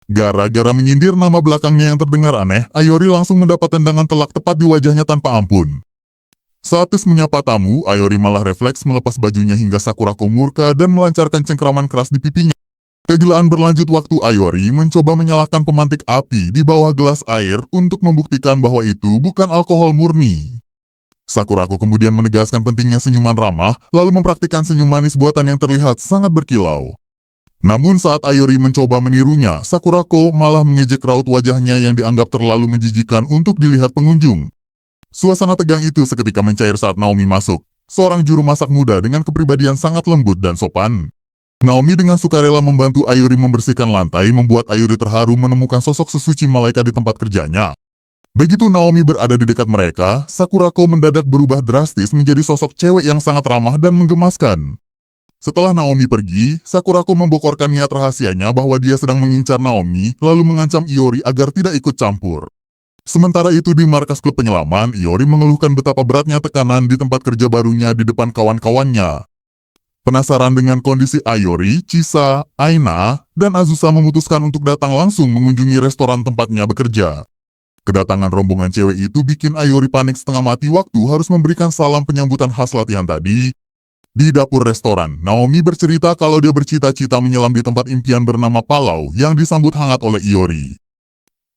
Gara-gara menyindir nama belakangnya yang terdengar aneh, Iori langsung mendapat tendangan telak tepat di wajahnya tanpa ampun. Saat Tis menyapa tamu, Iori malah refleks melepas bajunya hingga Sakurako murka dan melancarkan cengkraman keras di pipinya. Kegilaan berlanjut waktu Iori mencoba menyalakan pemantik api di bawah gelas air untuk membuktikan bahwa itu bukan alkohol murni. Sakurako kemudian menegaskan pentingnya senyuman ramah, lalu mempraktikkan senyum manis buatan yang terlihat sangat berkilau. Namun saat Iori mencoba menirunya, Sakurako malah mengejek raut wajahnya yang dianggap terlalu menjijikan untuk dilihat pengunjung. Suasana tegang itu seketika mencair saat Naomi masuk, seorang juru masak muda dengan kepribadian sangat lembut dan sopan. Naomi dengan sukarela membantu Iori membersihkan lantai membuat Iori terharu menemukan sosok sesuci malaikat di tempat kerjanya. Begitu Naomi berada di dekat mereka, Sakurako mendadak berubah drastis menjadi sosok cewek yang sangat ramah dan menggemaskan. Setelah Naomi pergi, Sakurako membokorkan niat rahasianya bahwa dia sedang mengincar Naomi, lalu mengancam Iori agar tidak ikut campur. Sementara itu di markas klub penyelaman, Iori mengeluhkan betapa beratnya tekanan di tempat kerja barunya di depan kawan-kawannya. Penasaran dengan kondisi Iori, Chisa, Aina, dan Azusa memutuskan untuk datang langsung mengunjungi restoran tempatnya bekerja. Kedatangan rombongan cewek itu bikin Iori panik setengah mati waktu harus memberikan salam penyambutan khas latihan tadi. Di dapur restoran, Naomi bercerita kalau dia bercita-cita menyelam di tempat impian bernama Palau yang disambut hangat oleh Iori.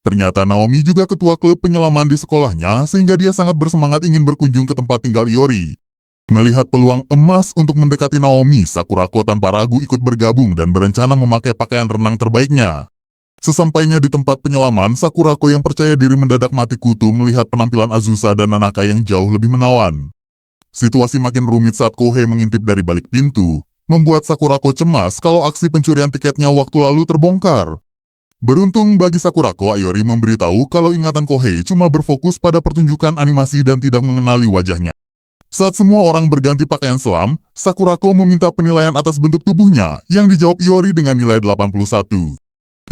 Ternyata Naomi juga ketua klub penyelaman di sekolahnya sehingga dia sangat bersemangat ingin berkunjung ke tempat tinggal Iori. Melihat peluang emas untuk mendekati Naomi, Sakurako tanpa ragu ikut bergabung dan berencana memakai pakaian renang terbaiknya. Sesampainya di tempat penyelaman, Sakurako yang percaya diri mendadak mati kutu melihat penampilan Azusa dan Nanaka yang jauh lebih menawan. Situasi makin rumit saat Kohei mengintip dari balik pintu, membuat Sakurako cemas kalau aksi pencurian tiketnya waktu lalu terbongkar. Beruntung bagi Sakurako, Ayori memberitahu kalau ingatan Kohei cuma berfokus pada pertunjukan animasi dan tidak mengenali wajahnya. Saat semua orang berganti pakaian selam, Sakurako meminta penilaian atas bentuk tubuhnya, yang dijawab Iori dengan nilai 81.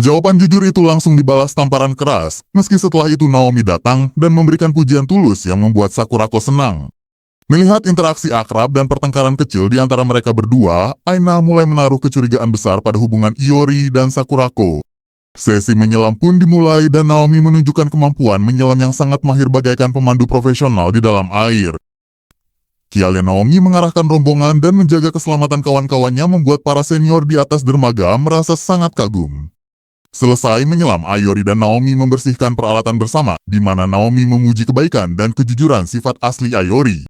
Jawaban jujur itu langsung dibalas tamparan keras, meski setelah itu Naomi datang dan memberikan pujian tulus yang membuat Sakurako senang. Melihat interaksi akrab dan pertengkaran kecil di antara mereka berdua, Aina mulai menaruh kecurigaan besar pada hubungan Iori dan Sakurako. Sesi menyelam pun dimulai dan Naomi menunjukkan kemampuan menyelam yang sangat mahir bagaikan pemandu profesional di dalam air. Kialnya Naomi mengarahkan rombongan dan menjaga keselamatan kawan-kawannya membuat para senior di atas dermaga merasa sangat kagum. Selesai menyelam, Ayori dan Naomi membersihkan peralatan bersama, di mana Naomi memuji kebaikan dan kejujuran sifat asli Ayori.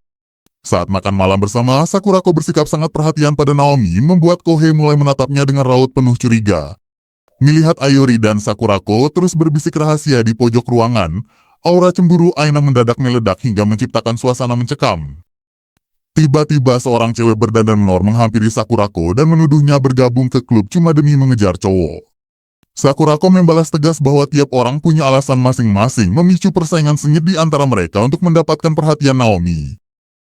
Saat makan malam bersama, Sakurako bersikap sangat perhatian pada Naomi, membuat Kohei mulai menatapnya dengan raut penuh curiga. Melihat Ayori dan Sakurako terus berbisik rahasia di pojok ruangan, aura cemburu Aina mendadak meledak hingga menciptakan suasana mencekam. Tiba-tiba seorang cewek berdandan menor menghampiri Sakurako dan menuduhnya bergabung ke klub cuma demi mengejar cowok. Sakurako membalas tegas bahwa tiap orang punya alasan masing-masing memicu persaingan sengit di antara mereka untuk mendapatkan perhatian Naomi.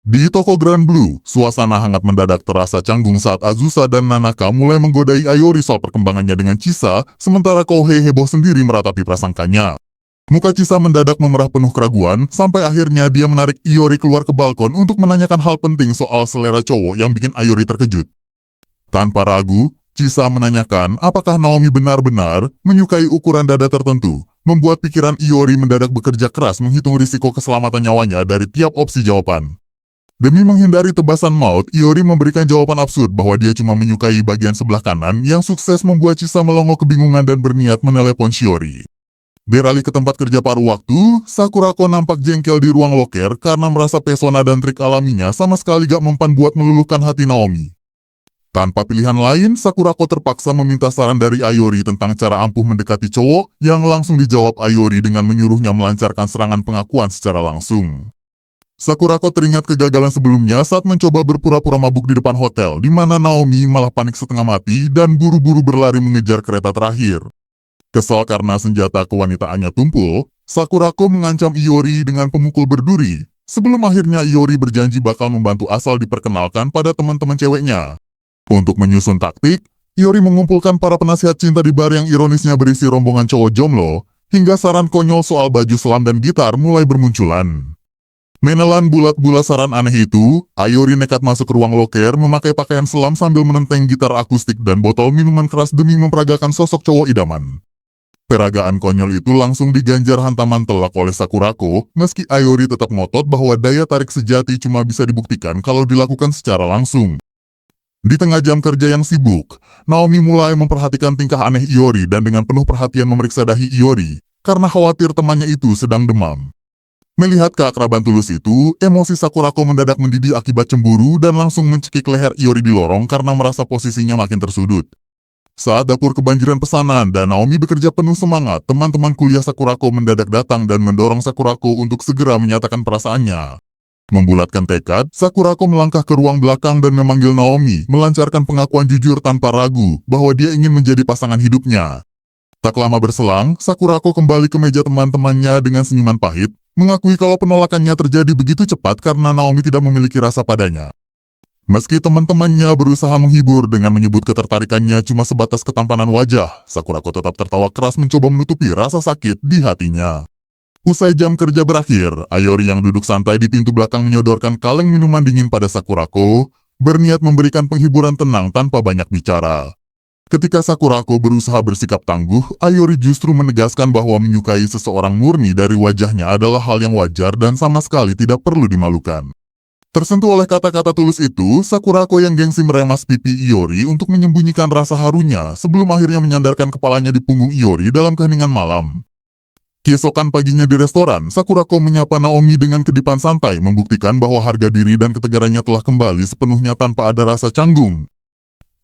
Di toko Grand Blue, suasana hangat mendadak terasa canggung saat Azusa dan Nanaka mulai menggodai Ayori soal perkembangannya dengan Chisa, sementara Kohei heboh sendiri meratapi prasangkanya. Muka Chisa mendadak memerah penuh keraguan, sampai akhirnya dia menarik Iori keluar ke balkon untuk menanyakan hal penting soal selera cowok yang bikin Ayori terkejut. Tanpa ragu, Chisa menanyakan apakah Naomi benar-benar menyukai ukuran dada tertentu, membuat pikiran Iori mendadak bekerja keras menghitung risiko keselamatan nyawanya dari tiap opsi jawaban. Demi menghindari tebasan maut, Iori memberikan jawaban absurd bahwa dia cuma menyukai bagian sebelah kanan yang sukses membuat Chisa melongo kebingungan dan berniat menelepon Shiori. Beralih ke tempat kerja paruh waktu, Sakurako nampak jengkel di ruang loker karena merasa pesona dan trik alaminya sama sekali gak mempan buat meluluhkan hati Naomi. Tanpa pilihan lain, Sakurako terpaksa meminta saran dari Ayori tentang cara ampuh mendekati cowok yang langsung dijawab Ayori dengan menyuruhnya melancarkan serangan pengakuan secara langsung. Sakurako teringat kegagalan sebelumnya saat mencoba berpura-pura mabuk di depan hotel, di mana Naomi malah panik setengah mati dan buru-buru berlari mengejar kereta terakhir. Kesal karena senjata kewanitaannya tumpul, Sakurako mengancam Iori dengan pemukul berduri, sebelum akhirnya Iori berjanji bakal membantu asal diperkenalkan pada teman-teman ceweknya. Untuk menyusun taktik, Iori mengumpulkan para penasihat cinta di bar yang ironisnya berisi rombongan cowok jomblo, hingga saran konyol soal baju selam dan gitar mulai bermunculan. Menelan bulat-bulat saran aneh itu, Ayori nekat masuk ke ruang loker memakai pakaian selam sambil menenteng gitar akustik dan botol minuman keras demi memperagakan sosok cowok idaman. Peragaan konyol itu langsung diganjar hantaman telak oleh Sakurako, meski Ayori tetap ngotot bahwa daya tarik sejati cuma bisa dibuktikan kalau dilakukan secara langsung. Di tengah jam kerja yang sibuk, Naomi mulai memperhatikan tingkah aneh Iori dan dengan penuh perhatian memeriksa dahi Iori, karena khawatir temannya itu sedang demam. Melihat keakraban tulus itu, emosi Sakurako mendadak mendidih akibat cemburu dan langsung mencekik leher Iori di lorong karena merasa posisinya makin tersudut. Saat dapur kebanjiran pesanan dan Naomi bekerja penuh semangat, teman-teman kuliah Sakurako mendadak datang dan mendorong Sakurako untuk segera menyatakan perasaannya. Membulatkan tekad, Sakurako melangkah ke ruang belakang dan memanggil Naomi, melancarkan pengakuan jujur tanpa ragu bahwa dia ingin menjadi pasangan hidupnya. Tak lama berselang, Sakurako kembali ke meja teman-temannya dengan senyuman pahit, mengakui kalau penolakannya terjadi begitu cepat karena Naomi tidak memiliki rasa padanya. Meski teman-temannya berusaha menghibur dengan menyebut ketertarikannya cuma sebatas ketampanan wajah, Sakurako tetap tertawa keras mencoba menutupi rasa sakit di hatinya. Usai jam kerja berakhir, Ayori yang duduk santai di pintu belakang menyodorkan kaleng minuman dingin pada Sakurako, berniat memberikan penghiburan tenang tanpa banyak bicara. Ketika Sakurako berusaha bersikap tangguh, Ayori justru menegaskan bahwa menyukai seseorang murni dari wajahnya adalah hal yang wajar dan sama sekali tidak perlu dimalukan. Tersentuh oleh kata-kata tulus itu, Sakurako yang gengsi meremas pipi Iori untuk menyembunyikan rasa harunya sebelum akhirnya menyandarkan kepalanya di punggung Iori dalam keheningan malam. Keesokan paginya di restoran, Sakurako menyapa Naomi dengan kedipan santai membuktikan bahwa harga diri dan ketegarannya telah kembali sepenuhnya tanpa ada rasa canggung.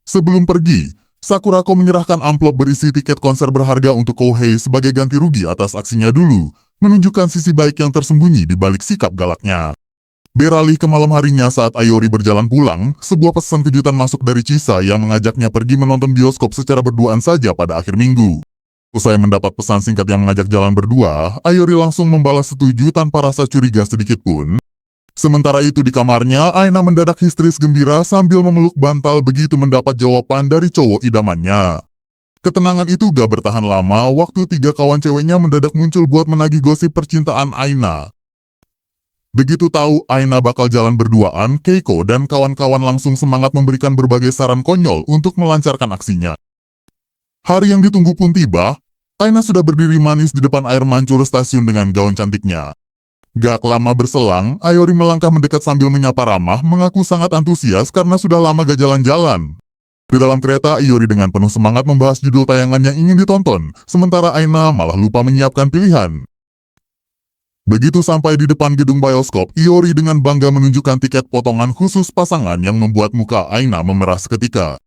Sebelum pergi, Sakurako menyerahkan amplop berisi tiket konser berharga untuk Kohei sebagai ganti rugi atas aksinya dulu, menunjukkan sisi baik yang tersembunyi di balik sikap galaknya. Beralih ke malam harinya saat Ayori berjalan pulang, sebuah pesan kejutan masuk dari Chisa yang mengajaknya pergi menonton bioskop secara berduaan saja pada akhir minggu. Usai mendapat pesan singkat yang mengajak jalan berdua, Ayori langsung membalas setuju tanpa rasa curiga sedikit pun. Sementara itu di kamarnya, Aina mendadak histeris gembira sambil memeluk bantal begitu mendapat jawaban dari cowok idamannya. Ketenangan itu gak bertahan lama waktu tiga kawan ceweknya mendadak muncul buat menagih gosip percintaan Aina. Begitu tahu Aina bakal jalan berduaan, Keiko dan kawan-kawan langsung semangat memberikan berbagai saran konyol untuk melancarkan aksinya. Hari yang ditunggu pun tiba, Aina sudah berdiri manis di depan air mancur stasiun dengan gaun cantiknya. Gak lama berselang, Ayori melangkah mendekat sambil menyapa ramah, mengaku sangat antusias karena sudah lama gak jalan-jalan. Di dalam kereta, Iori dengan penuh semangat membahas judul tayangan yang ingin ditonton, sementara Aina malah lupa menyiapkan pilihan. Begitu sampai di depan gedung bioskop, Iori dengan bangga menunjukkan tiket potongan khusus pasangan yang membuat muka Aina memerah seketika.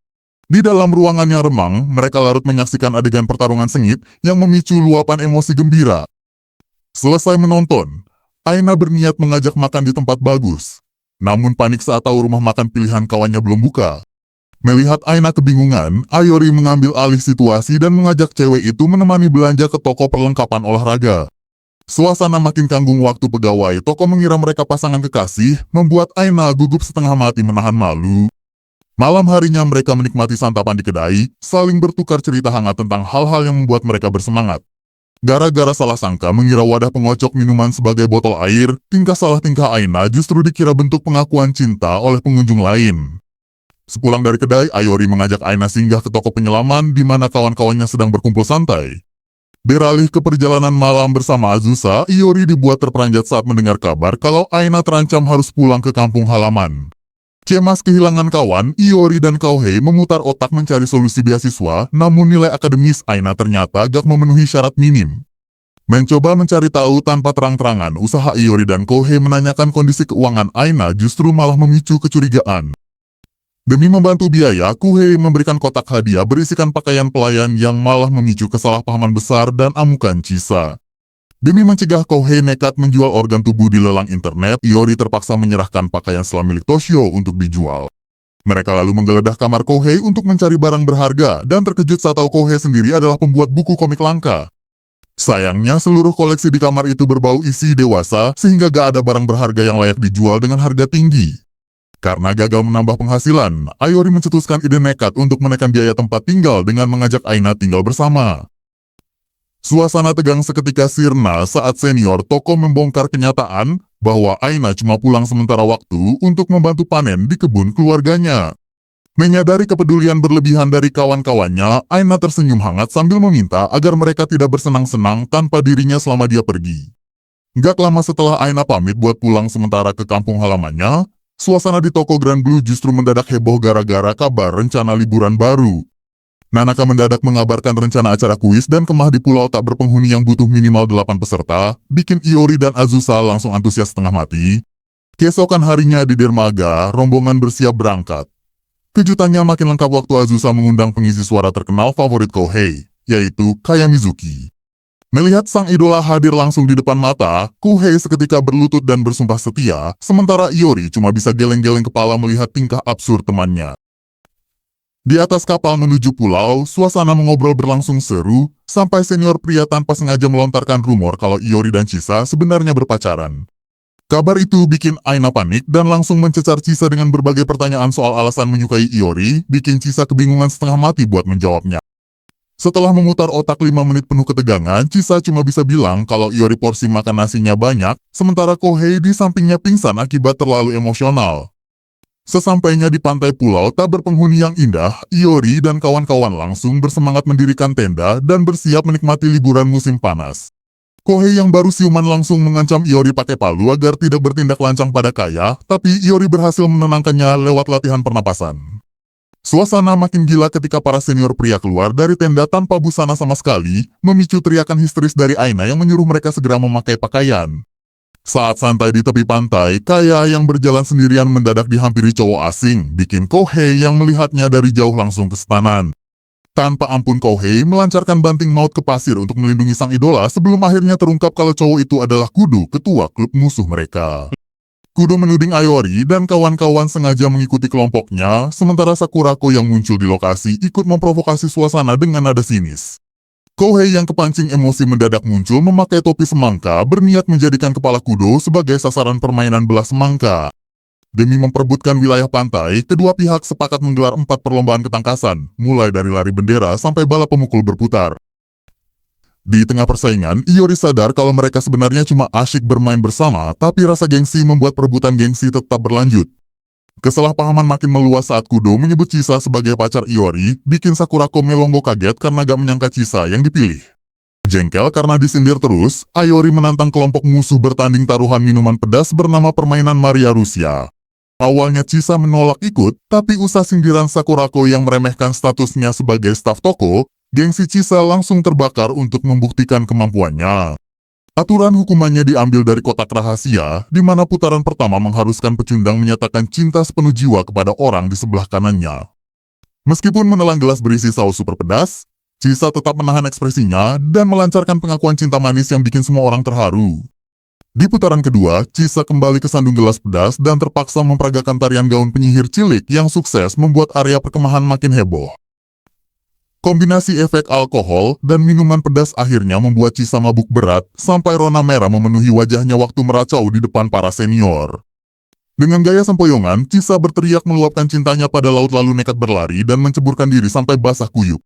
Di dalam ruangan yang remang, mereka larut menyaksikan adegan pertarungan sengit yang memicu luapan emosi gembira. Selesai menonton, Aina berniat mengajak makan di tempat bagus. Namun panik saat tahu rumah makan pilihan kawannya belum buka. Melihat Aina kebingungan, Ayori mengambil alih situasi dan mengajak cewek itu menemani belanja ke toko perlengkapan olahraga. Suasana makin canggung waktu pegawai toko mengira mereka pasangan kekasih, membuat Aina gugup setengah mati menahan malu. Malam harinya mereka menikmati santapan di kedai, saling bertukar cerita hangat tentang hal-hal yang membuat mereka bersemangat. Gara-gara salah sangka mengira wadah pengocok minuman sebagai botol air, tingkah salah tingkah Aina justru dikira bentuk pengakuan cinta oleh pengunjung lain. Sepulang dari kedai, Ayori mengajak Aina singgah ke toko penyelaman di mana kawan-kawannya sedang berkumpul santai. Beralih ke perjalanan malam bersama Azusa, Iori dibuat terperanjat saat mendengar kabar kalau Aina terancam harus pulang ke kampung halaman. Cemas kehilangan kawan, Iori dan Kouhei memutar otak mencari solusi beasiswa, namun nilai akademis Aina ternyata gak memenuhi syarat minim. Mencoba mencari tahu tanpa terang-terangan, usaha Iori dan Kouhei menanyakan kondisi keuangan Aina justru malah memicu kecurigaan. Demi membantu biaya, Kouhei memberikan kotak hadiah berisikan pakaian pelayan yang malah memicu kesalahpahaman besar dan amukan Chisa. Demi mencegah Kouhei nekat menjual organ tubuh di lelang internet, Iori terpaksa menyerahkan pakaian selam milik Toshio untuk dijual. Mereka lalu menggeledah kamar Kouhei untuk mencari barang berharga dan terkejut saat tahu Kouhei sendiri adalah pembuat buku komik langka. Sayangnya seluruh koleksi di kamar itu berbau isi dewasa sehingga gak ada barang berharga yang layak dijual dengan harga tinggi. Karena gagal menambah penghasilan, Ayori mencetuskan ide nekat untuk menekan biaya tempat tinggal dengan mengajak Aina tinggal bersama. Suasana tegang seketika sirna saat senior toko membongkar kenyataan bahwa Aina cuma pulang sementara waktu untuk membantu panen di kebun keluarganya. Menyadari kepedulian berlebihan dari kawan-kawannya, Aina tersenyum hangat sambil meminta agar mereka tidak bersenang-senang tanpa dirinya selama dia pergi. Gak lama setelah Aina pamit buat pulang sementara ke kampung halamannya, suasana di toko Grand Blue justru mendadak heboh gara-gara kabar rencana liburan baru. Nanaka mendadak mengabarkan rencana acara kuis dan kemah di pulau tak berpenghuni yang butuh minimal 8 peserta, bikin Iori dan Azusa langsung antusias setengah mati. Keesokan harinya di dermaga, rombongan bersiap berangkat. Kejutannya makin lengkap waktu Azusa mengundang pengisi suara terkenal favorit Kouhei, yaitu Kaya Mizuki. Melihat sang idola hadir langsung di depan mata, Kouhei seketika berlutut dan bersumpah setia, sementara Iori cuma bisa geleng-geleng kepala melihat tingkah absurd temannya. Di atas kapal menuju pulau, suasana mengobrol berlangsung seru, sampai senior pria tanpa sengaja melontarkan rumor kalau Iori dan Chisa sebenarnya berpacaran. Kabar itu bikin Aina panik dan langsung mencecar Chisa dengan berbagai pertanyaan soal alasan menyukai Iori, bikin Chisa kebingungan setengah mati buat menjawabnya. Setelah memutar otak 5 menit penuh ketegangan, Chisa cuma bisa bilang kalau Iori porsi makan nasinya banyak, sementara Kouhei di sampingnya pingsan akibat terlalu emosional. Sesampainya di pantai pulau tak berpenghuni yang indah, Iori dan kawan-kawan langsung bersemangat mendirikan tenda dan bersiap menikmati liburan musim panas. Kouhei yang baru siuman langsung mengancam Iori pakai palu agar tidak bertindak lancang pada Kaya, tapi Iori berhasil menenangkannya lewat latihan pernapasan. Suasana makin gila ketika para senior pria keluar dari tenda tanpa busana sama sekali, memicu teriakan histeris dari Aina yang menyuruh mereka segera memakai pakaian. Saat santai di tepi pantai, Kaya yang berjalan sendirian mendadak dihampiri cowok asing, bikin Kouhei yang melihatnya dari jauh langsung kesetanan. Tanpa ampun Kouhei melancarkan banting maut ke pasir untuk melindungi sang idola sebelum akhirnya terungkap kalau cowok itu adalah Kudo, ketua klub musuh mereka. Kudo menuding Ayori dan kawan-kawan sengaja mengikuti kelompoknya, sementara Sakurako yang muncul di lokasi ikut memprovokasi suasana dengan nada sinis. Kouhei yang kepancing emosi mendadak muncul memakai topi semangka berniat menjadikan kepala Kudo sebagai sasaran permainan belah semangka. Demi memperebutkan wilayah pantai, kedua pihak sepakat menggelar 4 perlombaan ketangkasan, mulai dari lari bendera sampai balap pemukul berputar. Di tengah persaingan, Iori sadar kalau mereka sebenarnya cuma asyik bermain bersama, tapi rasa gengsi membuat perebutan gengsi tetap berlanjut. Kesalahpahaman makin meluas saat Kudo menyebut Chisa sebagai pacar Iori, bikin Sakurako Melongo kaget karena gak menyangka Chisa yang dipilih. Jengkel karena disindir terus, Iori menantang kelompok musuh bertanding taruhan minuman pedas bernama permainan Maria Rusia. Awalnya Chisa menolak ikut, tapi usah sindiran Sakurako yang meremehkan statusnya sebagai staf toko, gengsi Chisa langsung terbakar untuk membuktikan kemampuannya. Aturan hukumannya diambil dari kotak rahasia, di mana putaran pertama mengharuskan pecundang menyatakan cinta sepenuh jiwa kepada orang di sebelah kanannya. Meskipun menelan gelas berisi saus super pedas, Chisa tetap menahan ekspresinya dan melancarkan pengakuan cinta manis yang bikin semua orang terharu. Di putaran kedua, Chisa kembali kesandung gelas pedas dan terpaksa memperagakan tarian gaun penyihir cilik yang sukses membuat area perkemahan makin heboh. Kombinasi efek alkohol dan minuman pedas akhirnya membuat Chisa mabuk berat sampai rona merah memenuhi wajahnya waktu meracau di depan para senior. Dengan gaya sempoyongan, Chisa berteriak meluapkan cintanya pada laut lalu nekat berlari dan menceburkan diri sampai basah kuyup.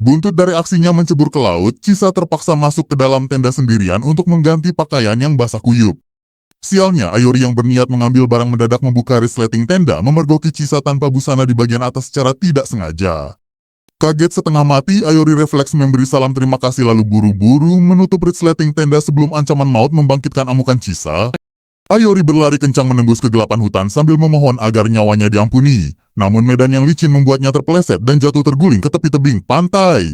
Buntut dari aksinya mencebur ke laut, Chisa terpaksa masuk ke dalam tenda sendirian untuk mengganti pakaian yang basah kuyup. Sialnya, Iori yang berniat mengambil barang mendadak membuka resleting tenda memergoki Chisa tanpa busana di bagian atas secara tidak sengaja. Kaget setengah mati, Iori refleks memberi salam terima kasih lalu buru-buru menutup resleting tenda sebelum ancaman maut membangkitkan amukan Chisa. Iori berlari kencang menembus kegelapan hutan sambil memohon agar nyawanya diampuni. Namun medan yang licin membuatnya terpeleset dan jatuh terguling ke tepi tebing pantai.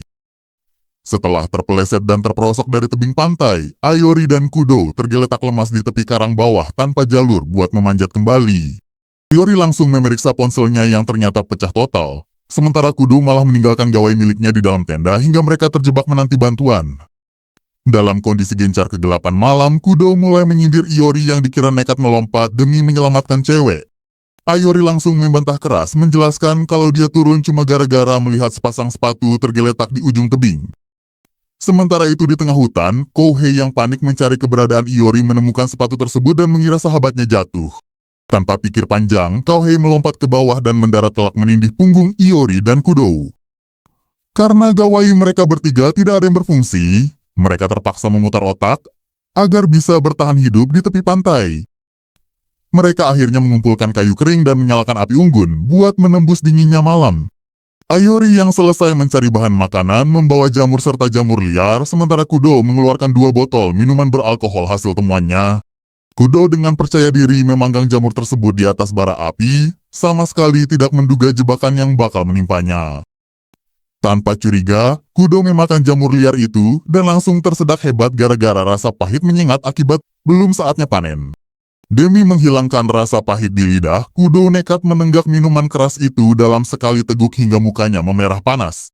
Setelah terpeleset dan terperosok dari tebing pantai, Iori dan Kudo tergeletak lemas di tepi karang bawah tanpa jalur buat memanjat kembali. Iori langsung memeriksa ponselnya yang ternyata pecah total. Sementara Kudo malah meninggalkan gawai miliknya di dalam tenda hingga mereka terjebak menanti bantuan. Dalam kondisi gencar kegelapan malam, Kudo mulai menyindir Iori yang dikira nekat melompat demi menyelamatkan cewek. Iori langsung membantah keras menjelaskan kalau dia turun cuma gara-gara melihat sepasang sepatu tergeletak di ujung tebing. Sementara itu di tengah hutan, Kouhei yang panik mencari keberadaan Iori menemukan sepatu tersebut dan mengira sahabatnya jatuh. Tanpa pikir panjang, Kouhei melompat ke bawah dan mendarat telak menindih punggung Iori dan Kudo. Karena gawai mereka bertiga tidak ada yang berfungsi, mereka terpaksa memutar otak agar bisa bertahan hidup di tepi pantai. Mereka akhirnya mengumpulkan kayu kering dan menyalakan api unggun buat menembus dinginnya malam. Iori yang selesai mencari bahan makanan membawa jamur serta jamur liar, sementara Kudo mengeluarkan 2 botol minuman beralkohol hasil temuannya. Kudo dengan percaya diri memanggang jamur tersebut di atas bara api, sama sekali tidak menduga jebakan yang bakal menimpanya. Tanpa curiga, Kudo memakan jamur liar itu dan langsung tersedak hebat gara-gara rasa pahit menyengat akibat belum saatnya panen. Demi menghilangkan rasa pahit di lidah, Kudo nekat menenggak minuman keras itu dalam sekali teguk hingga mukanya memerah panas.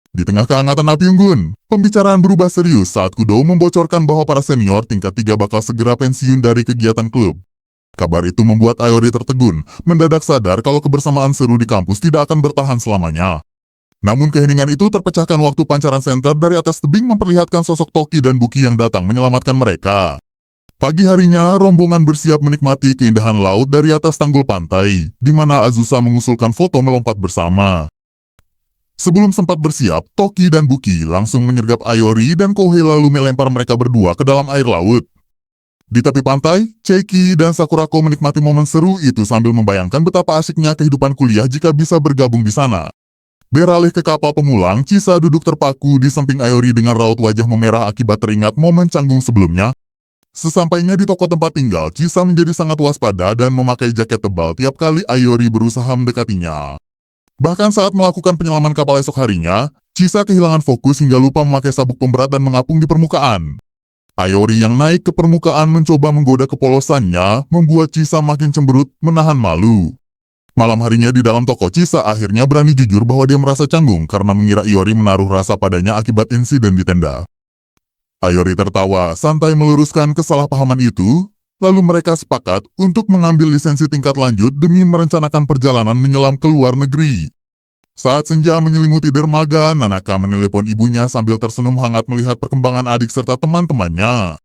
Di tengah kehangatan api unggun, pembicaraan berubah serius saat Kudo membocorkan bahwa para senior tingkat 3 bakal segera pensiun dari kegiatan klub. Kabar itu membuat Iori tertegun, mendadak sadar kalau kebersamaan seru di kampus tidak akan bertahan selamanya. Namun keheningan itu terpecahkan waktu pancaran senter dari atas tebing memperlihatkan sosok Toki dan Buki yang datang menyelamatkan mereka. Pagi harinya, rombongan bersiap menikmati keindahan laut dari atas tanggul pantai, di mana Azusa mengusulkan foto melompat bersama. Sebelum sempat bersiap, Toki dan Buki langsung menyergap Iori dan Kouhei lalu melempar mereka berdua ke dalam air laut. Di tepi pantai, Cheiki dan Sakurako menikmati momen seru itu sambil membayangkan betapa asyiknya kehidupan kuliah jika bisa bergabung di sana. Beralih ke kapal pemulang, Chisa duduk terpaku di samping Iori dengan raut wajah memerah akibat teringat momen canggung sebelumnya. Sesampainya di toko tempat tinggal, Chisa menjadi sangat waspada dan memakai jaket tebal tiap kali Iori berusaha mendekatinya. Bahkan saat melakukan penyelaman kapal esok harinya, Chisa kehilangan fokus hingga lupa memakai sabuk pemberat dan mengapung di permukaan. Iori yang naik ke permukaan mencoba menggoda kepolosannya, membuat Chisa makin cemberut menahan malu. Malam harinya di dalam toko, Chisa akhirnya berani jujur bahwa dia merasa canggung karena mengira Iori menaruh rasa padanya akibat insiden di tenda. Iori tertawa, santai meluruskan kesalahpahaman itu, lalu mereka sepakat untuk mengambil lisensi tingkat lanjut demi merencanakan perjalanan menyelam ke luar negeri. Saat senja menyelimuti dermaga, Nanaka menelepon ibunya sambil tersenyum hangat melihat perkembangan adik serta teman-temannya.